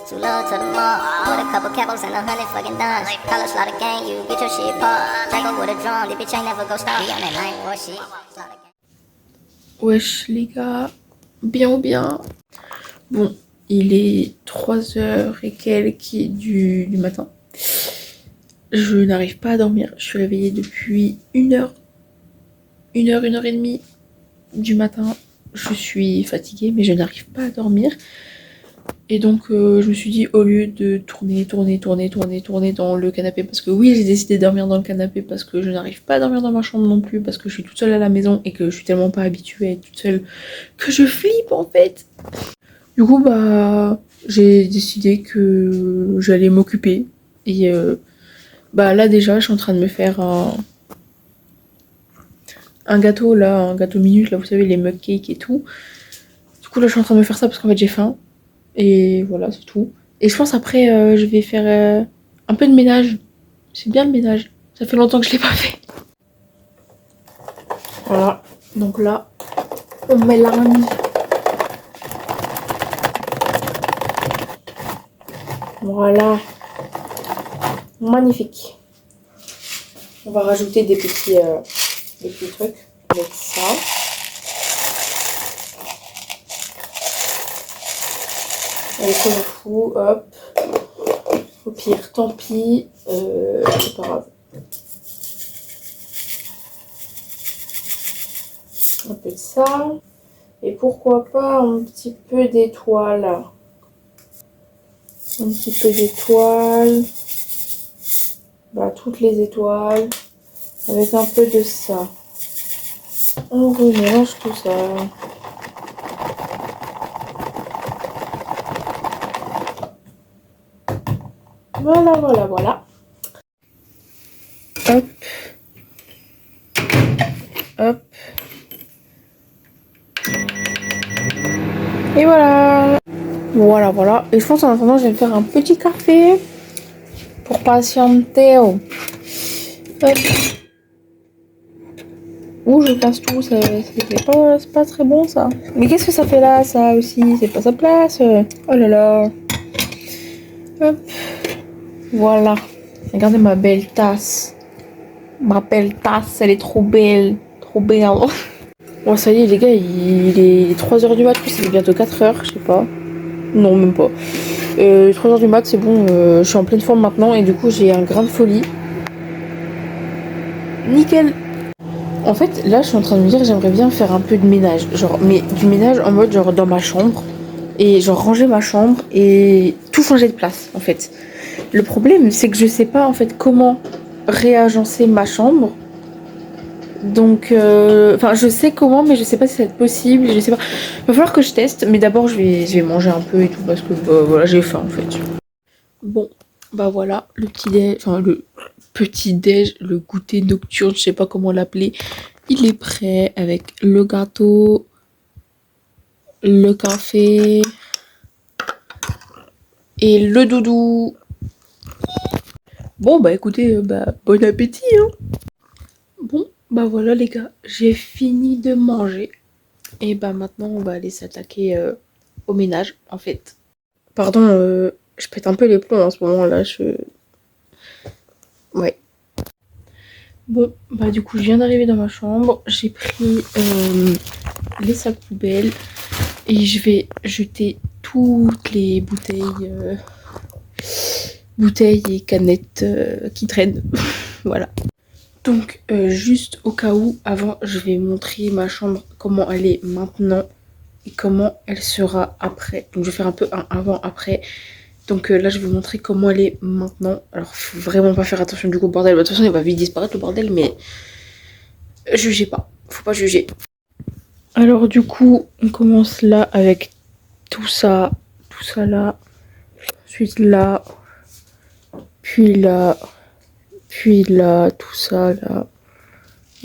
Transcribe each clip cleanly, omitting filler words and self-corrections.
Too low to the mall, with a couple capos and 100 fucking dimes. College slaughter gang, you get your shit popped. Draco with a drum, the bitch ain't never go stop. Be on that line for shit. Wesh les gars, bien ou bien. Bon, il est 3h et quelques du matin. Je n'arrive pas à dormir. Je suis réveillée depuis 1h, 1h et demie du matin. Je suis fatiguée mais je n'arrive pas à dormir. Et donc je me suis dit, au lieu de tourner dans le canapé, parce que oui, j'ai décidé de dormir dans le canapé parce que je n'arrive pas à dormir dans ma chambre non plus, parce que je suis toute seule à la maison et que je suis tellement pas habituée à être toute seule que je flippe en fait. Du coup bah j'ai décidé que j'allais m'occuper et bah là déjà je suis en train de me faire un gâteau là, un gâteau minute là, vous savez, les mug cakes et tout. Du coup là je suis en train de me faire ça parce qu'en fait j'ai faim. Et voilà, c'est tout. Et je pense après, je vais faire un peu de ménage. C'est bien le ménage. Ça fait longtemps que je l'ai pas fait. Voilà. Donc là, on met la remise. Voilà. Magnifique. On va rajouter des petits trucs. Avec ça. Allez, comme on fout, hop. Au pire, tant pis, c'est pas grave. Un peu de ça. Et pourquoi pas un petit peu d'étoiles. Un petit peu d'étoiles. Bah, toutes les étoiles. Avec un peu de ça. On remélange tout ça. Voilà, voilà, voilà. Hop. Hop. Et voilà. Voilà, voilà. Et je pense en attendant, je vais me faire un petit café pour patienter. Hop. Ouh, je casse tout. C'est pas très bon ça. Mais qu'est-ce que ça fait là, ça aussi? C'est pas sa place. Oh là là. Hop. Voilà. Regardez ma belle tasse. Ma belle tasse, elle est trop belle. Trop belle. Bon, ça y est, les gars, il est 3h du mat. Je pense qu'il est bientôt 4h, je sais pas. Non, même pas. 3h du mat, c'est bon. Je suis en pleine forme maintenant. Et du coup, j'ai un grain de folie. Nickel. En fait, là, je suis en train de me dire, j'aimerais bien faire un peu de ménage. Genre, mais du ménage en mode, genre, dans ma chambre. Et genre, ranger ma chambre et tout changer de place, en fait. Le problème, c'est que je sais pas, en fait, comment réagencer ma chambre. Donc, enfin, je sais comment, mais je sais pas si ça va être possible. Je sais pas. Il va falloir que je teste, mais d'abord, je vais manger un peu et tout parce que bah, voilà, j'ai faim en fait. Bon, bah voilà, le petit déj, enfin le petit déj, le goûter nocturne, je sais pas comment l'appeler. Il est prêt avec le gâteau, le café et le doudou. Bon, bah écoutez, bah bon appétit, hein. Bon, bah voilà les gars, j'ai fini de manger. Et bah maintenant on va aller s'attaquer au ménage en fait. Pardon, je pète un peu les plombs en ce moment là, ouais. Bon, bah du coup je viens d'arriver dans ma chambre, j'ai pris les sacs poubelles et je vais jeter toutes les bouteilles et canettes qui traînent. Voilà. Donc juste au cas où, avant je vais montrer ma chambre, comment elle est maintenant et comment elle sera après. Donc je vais faire un peu un avant-après. Donc là je vais vous montrer comment elle est maintenant. Alors faut vraiment pas faire attention du coup au bordel. De toute façon il va vite disparaître le bordel, mais jugez pas. Faut pas juger. Alors du coup on commence là avec tout ça là. Ensuite là. Puis là. Puis là. Tout ça là.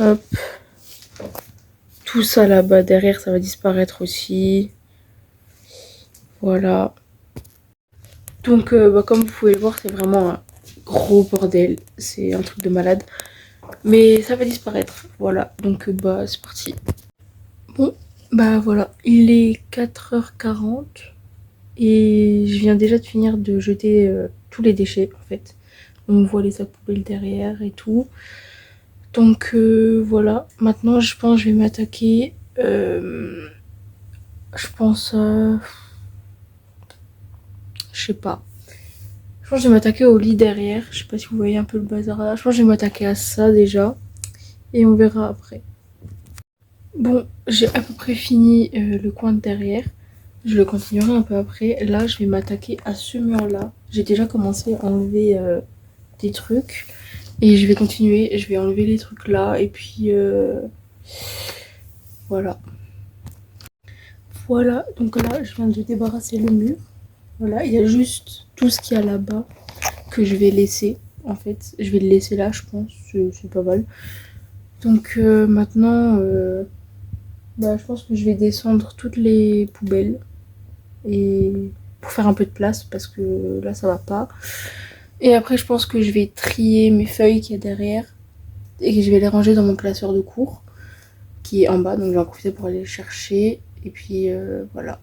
Hop. Tout ça là-bas derrière ça va disparaître aussi. Voilà. Donc bah, comme vous pouvez le voir, c'est vraiment un gros bordel. C'est un truc de malade. Mais ça va disparaître. Voilà. Donc bah c'est parti. Bon, bah voilà. Il est 4h40. Et je viens déjà de finir de jeter tous les déchets en fait. On voit les sacs poubelles derrière et tout. Donc voilà, maintenant je pense que je vais m'attaquer. Je pense... je sais pas. Je pense que je vais m'attaquer au lit derrière. Je sais pas si vous voyez un peu le bazar là. Je pense que je vais m'attaquer à ça déjà. Et on verra après. Bon, j'ai à peu près fini le coin de derrière. Je le continuerai un peu après. Là, je vais m'attaquer à ce mur-là. J'ai déjà commencé à enlever des trucs. Et je vais continuer. Je vais enlever les trucs là. Et puis, voilà. Voilà. Donc là, je viens de débarrasser le mur. Voilà. Il y a juste tout ce qu'il y a là-bas que je vais laisser. En fait, je vais le laisser là, je pense. C'est pas mal. Donc maintenant, bah, je pense que je vais descendre toutes les poubelles. Et pour faire un peu de place parce que là ça va pas. Et après je pense que je vais trier mes feuilles qu'il y a derrière et que je vais les ranger dans mon classeur de cours qui est en bas, donc je vais en profiter pour aller les chercher. Et puis voilà.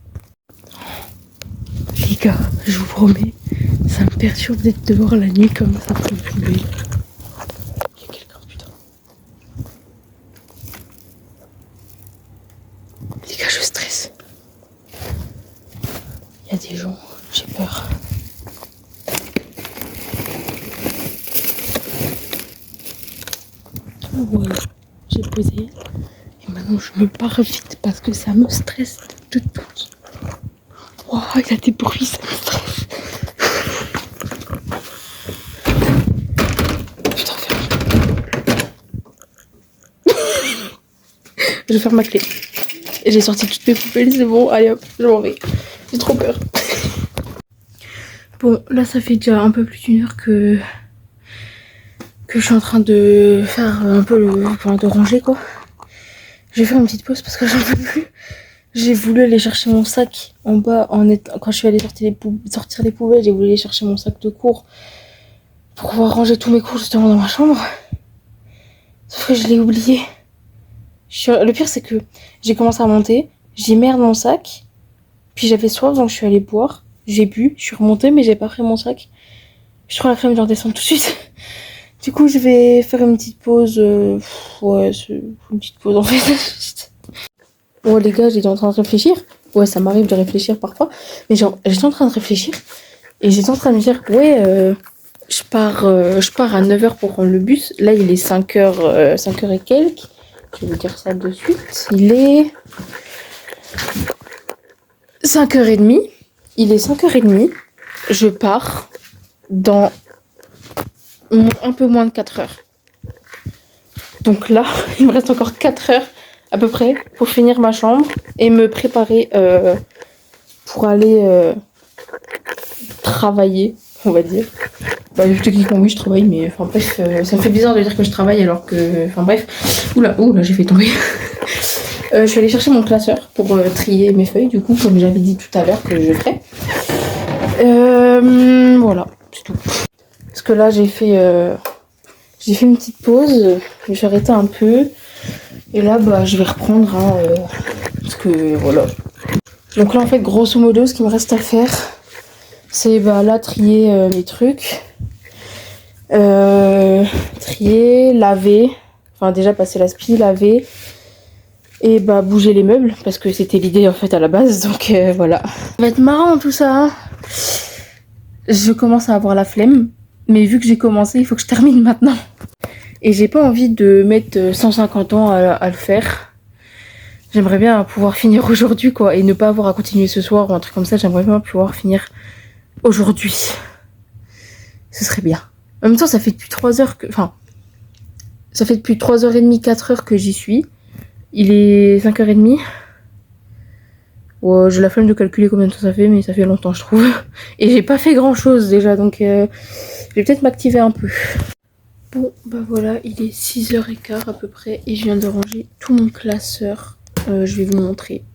Les gars, je vous promets, ça me perturbe d'être dehors la nuit comme ça pour les poubelles. Il y a quelqu'un, putain. Les gars, je stresse. Il y a des gens, j'ai peur. Voilà, j'ai posé. Et maintenant je me barre vite parce que ça me stresse de tout. Oh, il y a des bruits, ça me stresse. Putain, ferme. Je ferme ma clé. Et j'ai sorti toutes mes poubelles, c'est bon. Allez hop, je m'en vais. J'ai trop peur. Bon, là ça fait déjà un peu plus d'une heure que je suis en train de faire un peu de ranger quoi. Je vais faire une petite pause parce que j'en peux plus. J'ai voulu aller chercher mon sac en bas quand je suis allée sortir les poubelles, j'ai voulu aller chercher mon sac de cours pour pouvoir ranger tous mes cours justement dans ma chambre. Sauf que je l'ai oublié. Le pire c'est que j'ai commencé à monter, j'ai merde mon sac, puis j'avais soif donc je suis allée boire, j'ai bu, je suis remontée mais j'ai pas pris mon sac. Je trouve la flemme de redescendre tout de suite. Du coup je vais faire une petite pause, ouais c'est une petite pause en fait. Ouais les gars, j'étais en train de réfléchir. Ouais, ça m'arrive de réfléchir parfois. Mais genre, j'étais en train de réfléchir. Et j'étais en train de me dire, ouais, je pars à 9h pour prendre le bus. Là, il est 5h, 5h et quelques. Je vais vous dire ça de suite. Il est 5h30. Il est 5h30. Je pars dans un peu moins de 4 heures. Donc là, il me reste encore 4 heures à peu près pour finir ma chambre et me préparer pour aller travailler, on va dire. Bah, techniquement oui je travaille mais enfin bref, ça me fait bizarre de dire que je travaille alors que, enfin bref. Oula, j'ai fait tomber. Je suis allée chercher mon classeur pour trier mes feuilles du coup comme j'avais dit tout à l'heure que je ferais. Voilà, c'est tout. Parce que là j'ai fait une petite pause, je me suis arrêtée un peu. Et là, bah, je vais reprendre, hein, parce que voilà. Donc là, en fait, grosso modo, ce qu'il me reste à faire, c'est bah, là, trier mes trucs. Trier, laver. Enfin, déjà passer l'aspi, laver. Et bah, bouger les meubles, parce que c'était l'idée, en fait, à la base. Donc, voilà. Ça va être marrant, tout ça. Hein. Je commence à avoir la flemme. Mais vu que j'ai commencé, il faut que je termine maintenant. Et j'ai pas envie de mettre 150 ans à le faire. J'aimerais bien pouvoir finir aujourd'hui quoi. Et ne pas avoir à continuer ce soir ou un truc comme ça. J'aimerais bien pouvoir finir aujourd'hui. Ce serait bien. En même temps ça fait depuis 3 heures que... Enfin... Ça fait depuis 3h30, 4h que j'y suis. Il est 5h30. Ouais, j'ai la flemme de calculer combien de temps ça fait. Mais ça fait longtemps je trouve. Et j'ai pas fait grand chose déjà. Donc je vais peut-être m'activer un peu. Bon, bah voilà, il est 6h15 à peu près et je viens de ranger tout mon classeur. Je vais vous montrer.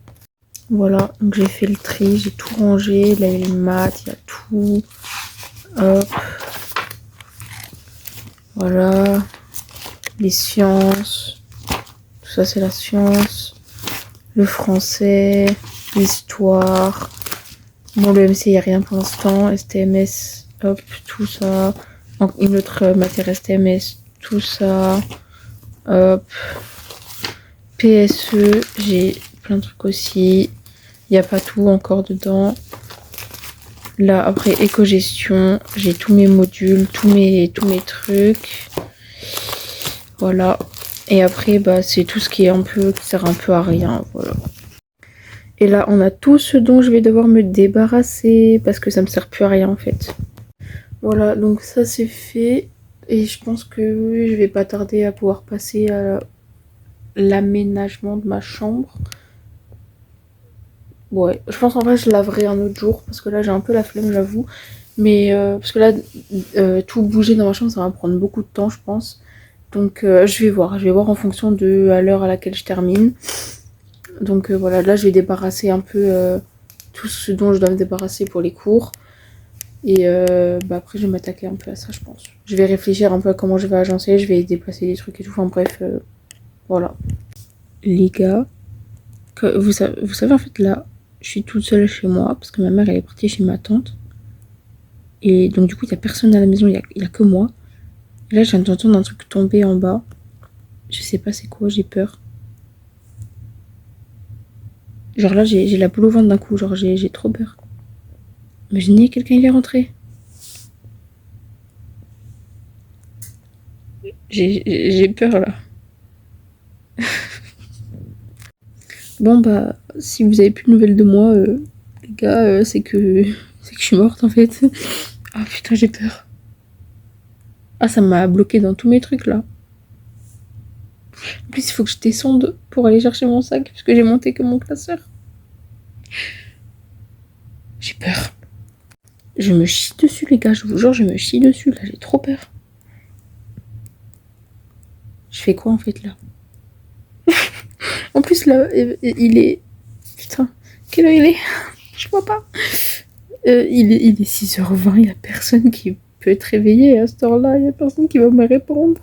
Voilà, donc j'ai fait le tri, j'ai tout rangé. Là, il y a les maths, il y a tout. Hop. Voilà. Les sciences. Tout ça, c'est la science. Le français. L'histoire. Bon, le MC, il n'y a rien pour l'instant. STMS, hop, tout ça. Une autre matière STMS, tout ça. Hop. PSE, j'ai plein de trucs aussi. Il n'y a pas tout encore dedans. Là, après, éco-gestion, j'ai tous mes modules, tous mes trucs. Voilà. Et après, bah, c'est tout ce qui est qui sert un peu à rien. Voilà. Et là, on a tout ce dont je vais devoir me débarrasser parce que ça me sert plus à rien en fait. Voilà, donc ça c'est fait. Et je pense que je vais pas tarder à pouvoir passer à l'aménagement de ma chambre. Ouais, je pense en vrai je laverai un autre jour parce que là j'ai un peu la flemme, j'avoue. Mais parce que là, tout bouger dans ma chambre, ça va me prendre beaucoup de temps, je pense. Donc je vais voir en fonction de à l'heure à laquelle je termine. Donc voilà, là je vais débarrasser un peu tout ce dont je dois me débarrasser pour les cours. Et bah, après je vais m'attaquer un peu à ça, je pense. Je vais réfléchir un peu à comment je vais agencer, je vais déplacer des trucs et tout. Enfin bref, voilà. Les gars, vous savez en fait là, je suis toute seule chez moi parce que ma mère elle est partie chez ma tante. Et donc du coup il n'y a personne à la maison, il y a que moi. Et là je viens d'entendre un truc tomber en bas. Je sais pas c'est quoi, j'ai peur. Genre là j'ai la boule au ventre d'un coup, genre j'ai trop peur. Imaginez quelqu'un il est rentré. J'ai peur là. Bon bah si vous avez plus de nouvelles de moi, les gars, c'est que je suis morte en fait. Ah putain j'ai peur. Ah ça m'a bloqué dans tous mes trucs là. En plus il faut que je descende pour aller chercher mon sac puisque j'ai monté que mon classeur. J'ai peur. Je me chie dessus les gars, je vous jure je me chie dessus là, j'ai trop peur. Je fais quoi en fait là? En plus là, il est... Putain, quelle heure il est? Je vois pas. Il est 6h20, il y a personne qui peut être réveillé à cette heure-là, il y a personne qui va me répondre.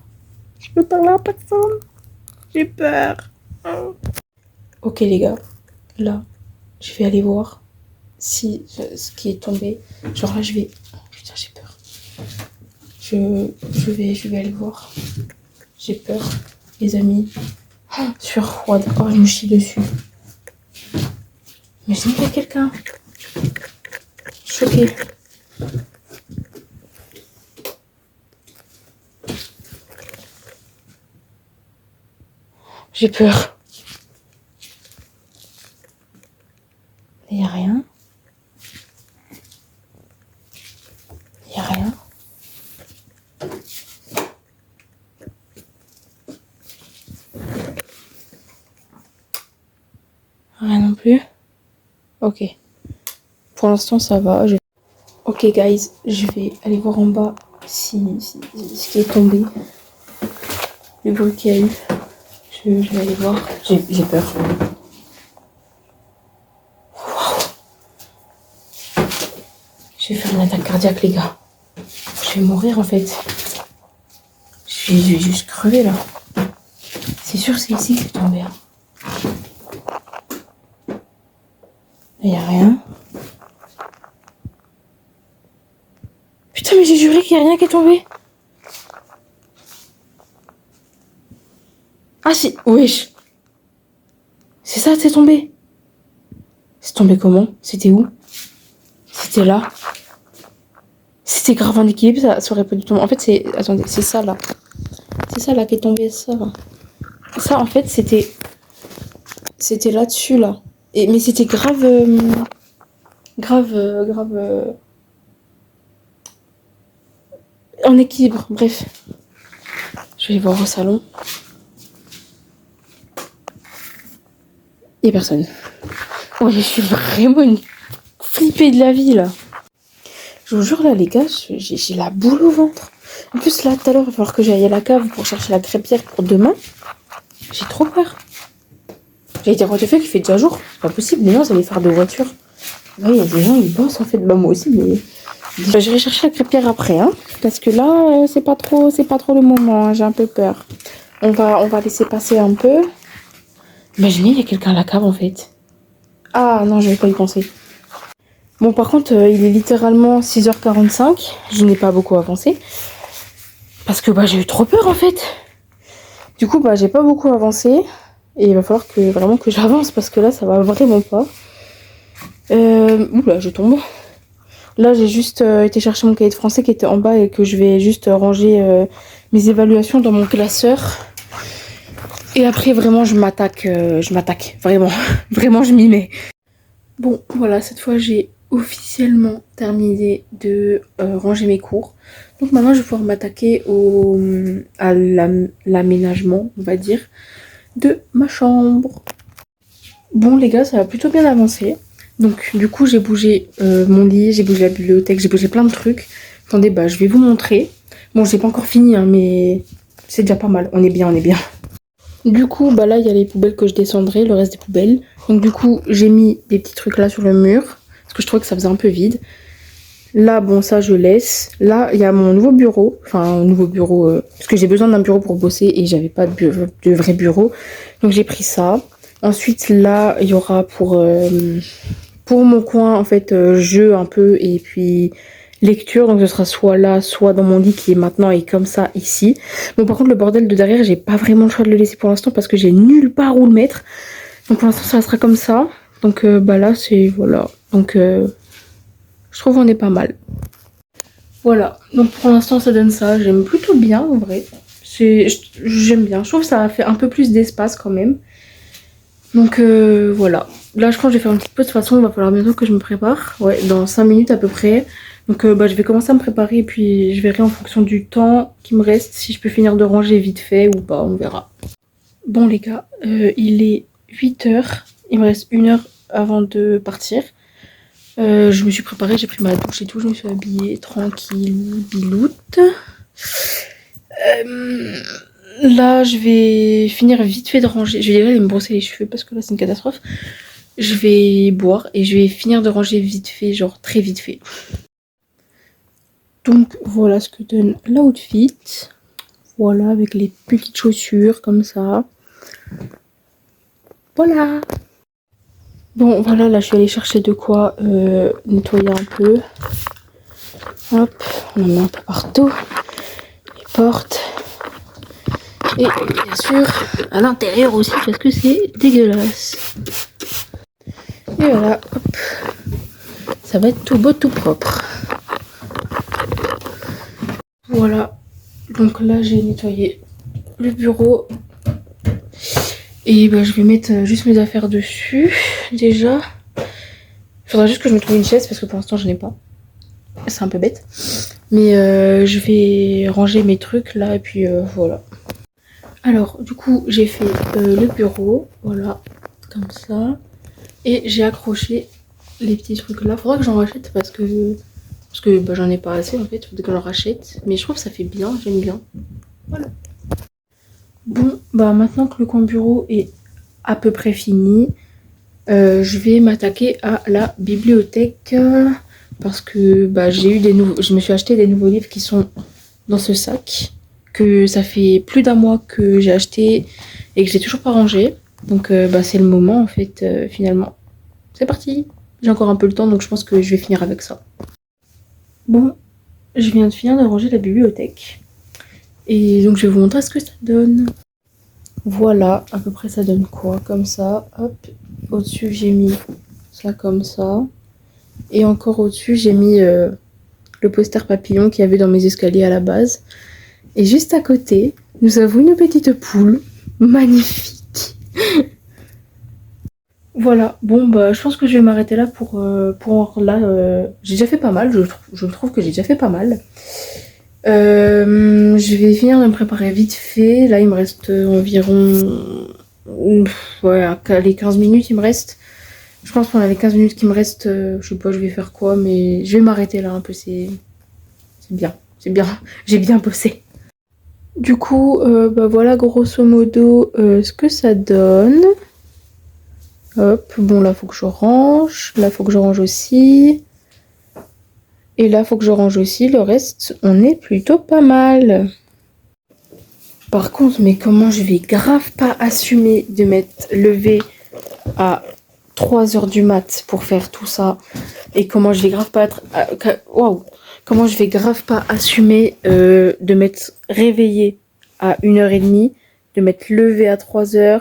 Je peux parler à personne. J'ai peur. Oh. Ok les gars, là, je vais aller voir si ce qui est tombé. Genre là, je vais... Oh, putain, j'ai peur. Je vais aller voir. J'ai peur, les amis. Oh, sueur froide. Oh, je me chie dessus. Imaginez qu'il y a quelqu'un. Choquée. J'ai peur. Il n'y a rien. Il n'y a rien. Rien non plus. Ok. Pour l'instant, ça va. Ok, guys, je vais aller voir en bas si ce qui est tombé. Le bruit qu'il y a eu. Je vais aller voir. J'ai peur. Wow. Je vais faire une attaque cardiaque, les gars. Je vais mourir, en fait. Je vais juste crever, là. C'est sûr, c'est ici que c'est tombé. Hein. Il n'y a rien. Putain, mais j'ai juré qu'il n'y a rien qui est tombé. Ah, si. Wesh. C'est ça, c'est tombé. C'est tombé comment? C'était où? C'était là. C'était grave en équilibre, ça aurait pas dû tomber. En fait, c'est... Attendez, c'est ça, là. C'est ça, là, qui est tombé, ça. Ça, en fait, c'était... C'était là-dessus, là. Mais c'était grave... en équilibre, bref. Je vais aller voir au salon. Il y a personne. Ouais, je suis vraiment une flippée de la vie, là. Je vous jure, là, les gars, j'ai la boule au ventre. En plus, là, tout à l'heure, il va falloir que j'aille à la cave pour chercher la crêpière pour demain. J'ai trop peur. J'allais dire, what the fuck, il fait déjà jour. C'est pas possible, les gens, c'est les phares de voiture. Ouais, il y a des gens, ils bossent, en fait. Bah, moi aussi, mais... Je vais chercher la crêpière après, hein. Parce que là, c'est pas trop le moment, hein, j'ai un peu peur. On va laisser passer un peu. Imaginez, il y a quelqu'un à la cave, en fait. Ah, non, je vais pas y penser. Bon, par contre, il est littéralement 6h45. Je n'ai pas beaucoup avancé. Parce que j'ai eu trop peur en fait. Du coup, j'ai pas beaucoup avancé. Et il va falloir vraiment que j'avance parce que là, ça va vraiment pas. Oula, je tombe. Là, j'ai juste été chercher mon cahier de français qui était en bas et que je vais juste ranger mes évaluations dans mon classeur. Et après, vraiment, je m'attaque. Vraiment. Vraiment, je m'y mets. Bon, voilà, cette fois, j'ai officiellement terminé de ranger mes cours. Donc maintenant, je vais pouvoir m'attaquer à l'aménagement, on va dire, de ma chambre. Bon, les gars, ça va plutôt bien avancer. Donc, du coup, j'ai bougé mon lit, j'ai bougé la bibliothèque, j'ai bougé plein de trucs. Attendez, je vais vous montrer. Bon, j'ai pas encore fini, hein, mais c'est déjà pas mal. On est bien, on est bien. Du coup, là, il y a les poubelles que je descendrai, le reste des poubelles. Donc, du coup, j'ai mis des petits trucs là sur le mur, parce que je trouvais que ça faisait un peu vide. Là, bon, ça, je laisse. Là, il y a mon nouveau bureau. Enfin, un nouveau bureau, parce que j'ai besoin d'un bureau pour bosser et j'avais pas de vrai bureau. Donc, j'ai pris ça. Ensuite, là, il y aura pour mon coin, en fait, jeu un peu et puis lecture. Donc, ce sera soit là, soit dans mon lit qui est maintenant et comme ça, ici. Bon, par contre, le bordel de derrière, j'ai pas vraiment le choix de le laisser pour l'instant parce que j'ai nulle part où le mettre. Donc, pour l'instant, ça sera comme ça. Donc, là, c'est... Voilà. Donc, je trouve qu'on est pas mal. Voilà. Donc, pour l'instant, ça donne ça. J'aime plutôt bien, en vrai. J'aime bien. Je trouve que ça fait un peu plus d'espace quand même. Donc voilà, là je crois que je vais faire une petite pause, de toute façon il va falloir bientôt que je me prépare, ouais, dans 5 minutes à peu près. Donc je vais commencer à me préparer et puis je verrai en fonction du temps qui me reste si je peux finir de ranger vite fait ou pas, on verra. Bon les gars, il est 8h, il me reste 1 heure avant de partir. Je me suis préparée, j'ai pris ma douche et tout, je me suis habillée tranquille, biloute. Là, je vais finir vite fait de ranger. Je vais déjà aller me brosser les cheveux parce que là, c'est une catastrophe. Je vais boire et je vais finir de ranger vite fait, genre très vite fait. Donc, voilà ce que donne l'outfit. Voilà, avec les petites chaussures comme ça. Voilà. Bon, voilà, là, je suis allée chercher de quoi nettoyer un peu. Hop, on en met un peu partout. Les portes. Et bien sûr, à l'intérieur aussi, parce que c'est dégueulasse. Et voilà, hop. Ça va être tout beau, tout propre. Voilà. Donc là, j'ai nettoyé le bureau. Et je vais mettre juste mes affaires dessus, déjà. Il faudra juste que je me trouve une chaise, parce que pour l'instant, je n'ai pas. C'est un peu bête. Mais je vais ranger mes trucs là, et puis voilà. Alors, du coup, j'ai fait le bureau, voilà, comme ça. Et j'ai accroché les petits trucs là. Faudra que j'en rachète parce que j'en ai pas assez en fait. Faudrait que j'en rachète. Mais je trouve que ça fait bien, j'aime bien. Voilà. Bon, maintenant que le coin bureau est à peu près fini, je vais m'attaquer à la bibliothèque. Parce que j'ai eu je me suis acheté des nouveaux livres qui sont dans ce sac. Que ça fait plus d'1 mois que j'ai acheté et que j'ai toujours pas rangé. Donc c'est le moment en fait finalement. C'est parti. J'ai encore un peu le temps donc je pense que je vais finir avec ça. Bon, je viens de finir de ranger la bibliothèque. Et donc je vais vous montrer ce que ça donne. Voilà, à peu près ça donne quoi? Comme ça, hop. Au-dessus j'ai mis ça comme ça. Et encore au-dessus j'ai mis le poster papillon qu'il y avait dans mes escaliers à la base. Et juste à côté, nous avons une petite poule. Magnifique. Voilà, bon je pense que je vais m'arrêter là pour là. J'ai déjà fait pas mal, je trouve que j'ai déjà fait pas mal. Je vais finir de me préparer vite fait. Là il me reste environ les 15 minutes il me reste. Je pense pendant les 15 minutes qui me restent, je sais pas je vais faire quoi, mais je vais m'arrêter là un peu, c'est bien, j'ai bien bossé. Du coup, voilà grosso modo ce que ça donne. Hop, bon là faut que je range, là faut que je range aussi. Et là faut que je range aussi, le reste on est plutôt pas mal. Par contre, mais comment je vais grave pas assumer de m'être levée à 3h du mat pour faire tout ça. Et comment je vais grave pas être... Waouh. Comment je vais grave pas assumer de m'être réveillée à 1h30, de m'être levée à 3h,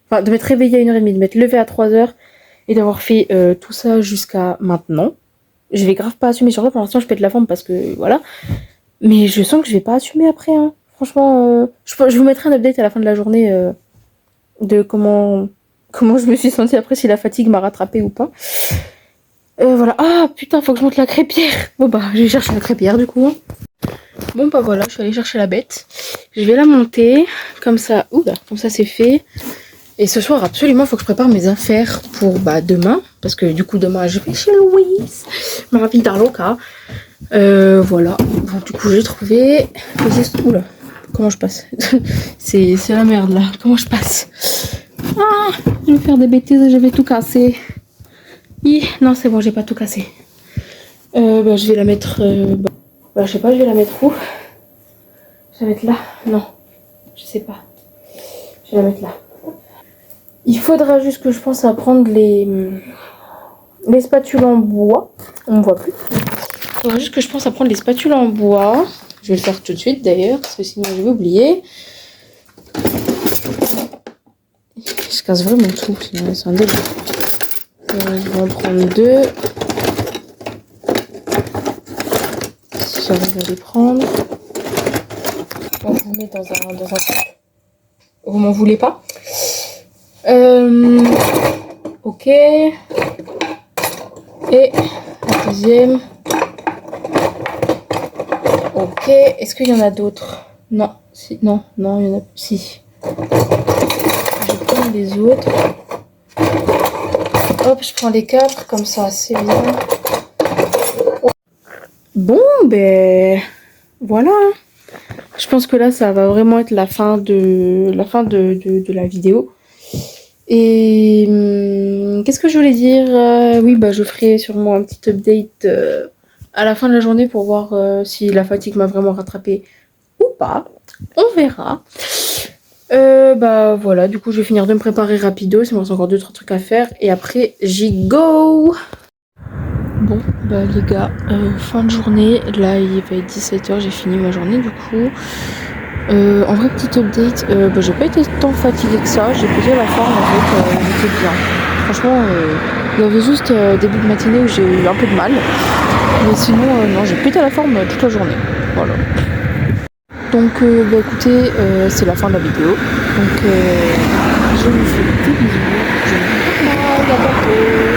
enfin de m'être réveillée à 1h30, de m'être levée à 3h et d'avoir fait tout ça jusqu'à maintenant. Je vais grave pas assumer. Sur ça, pour l'instant, je pète la forme parce que voilà. Mais je sens que je vais pas assumer après. Hein. Franchement, je vous mettrai un update à la fin de la journée de comment je me suis sentie après, si la fatigue m'a rattrapée ou pas. Voilà. Ah putain, faut que je monte la crêpière. Bon bah, je vais chercher la crêpière du coup. Bon bah voilà, je suis allée chercher la bête. Je vais la monter. Comme ça, oula, comme ça c'est fait. Et ce soir, absolument, il faut que je prépare mes affaires pour demain. Parce que du coup, demain, je vais chez Louise. Ma vida loca. Voilà. Donc, du coup, j'ai trouvé... Oula, comment je passe? C'est la merde, là. Comment je passe? Ah, je vais faire des bêtises et je vais tout casser. Non, c'est bon, j'ai pas tout cassé. Je vais la mettre... je sais pas, je vais la mettre où? Je vais la mettre là? Non, je sais pas. Je vais la mettre là. Il faudra juste que je pense à prendre les spatules en bois. On me voit plus. Il faudra juste que je pense à prendre les spatules en bois. Je vais le faire tout de suite d'ailleurs, parce que sinon je vais oublier. Je casse vraiment tout, sinon c'est un délire. Je vais en prendre 2. Si j'arrive à les prendre. On vous met dans un truc. Vous m'en voulez pas? Ok. Et la deuxième. Ok. Est-ce qu'il y en a d'autres? Non. Si. Non, il y en a. Si. Je prends les autres. Hop, je prends les 4 comme ça, c'est bien. Bon, ben voilà. Je pense que là, ça va vraiment être la fin de la vidéo. Et qu'est-ce que je voulais dire? Oui, je ferai sûrement un petit update à la fin de la journée pour voir si la fatigue m'a vraiment rattrapée ou pas. On verra. Voilà, du coup, je vais finir de me préparer rapido. Il me reste encore 2-3 trucs à faire. Et après, j'y go! Bon, les gars, fin de journée. Là, il va être 17h. J'ai fini ma journée, du coup. En vrai, petit update, j'ai pas été tant fatiguée que ça, j'ai posé la forme en fait, j'étais bien. Franchement, il y avait juste début de matinée où j'ai eu un peu de mal, mais sinon, non, j'ai pété la forme toute la journée, voilà. Donc, écoutez, c'est la fin de la vidéo, donc je vous fais des bisous, je vous dis bye, à bientôt.